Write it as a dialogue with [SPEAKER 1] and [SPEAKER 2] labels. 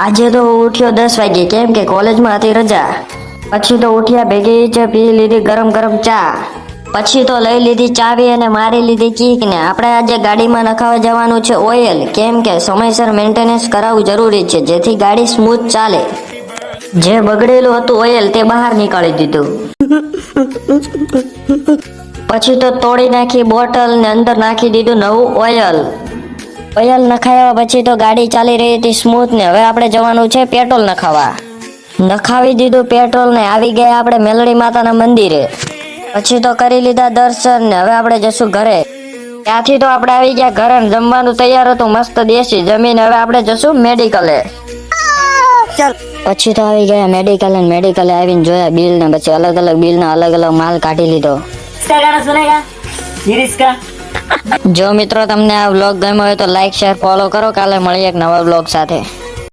[SPEAKER 1] આજે તો હું ઉઠ્યો 10 વાગે, કેમ કે કોલેજમાં હતી રજા. પછી તો ઉઠ્યા ભેગી જ પી લીધી ગરમ ગરમ ચા. પછી તો લઈ લીધી ચાવી અને મારી લીધી કીક ને આપણે આજે ગાડીમાં નખાવા જવાનું છે ઓઇલ, કેમ કે સમયસર મેન્ટેનન્સ કરાવવું જરૂરી છે જેથી ગાડી સ્મૂથ ચાલે. જે બગડેલું હતું ઓઇલ તે બહાર નીકાળી દીધું. પછી તો તોડી નાખી બોટલ ને અંદર નાખી દીધું નવું ઓઇલ. ઓઇલ નખાવ્યા પછી તો ગાડી ચાલી રહી હતી સ્મૂથ ને હવે આપણે જવાનું છે પેટ્રોલ નખાવા. નખાવી દીધું પેટ્રોલ ને આવી ગયા આપણે મેલડી માતાના મંદિરે. પછી તો કરી લીધા દર્શન ને હવે આપણે જશું ઘરે. ત્યાંથી તો આપણે આવી ગયા ઘરે ને જમવાનું તૈયાર હતું મસ્ત દેશી જમીન. હવે આપણે જશું મેડિકલે. પછી તો આવી ગયા મેડિકલે આવીને જોયા બિલ ને પછી અલગ અલગ બિલ ના અલગ અલગ માલ કાઢી લીધો. જો મિત્રો તમને આ વ્લોગ ગમ્યો હોય તો લાઈક શેર ફોલો કરો. કાલે મળીએ એક નવા વ્લોગ સાથે.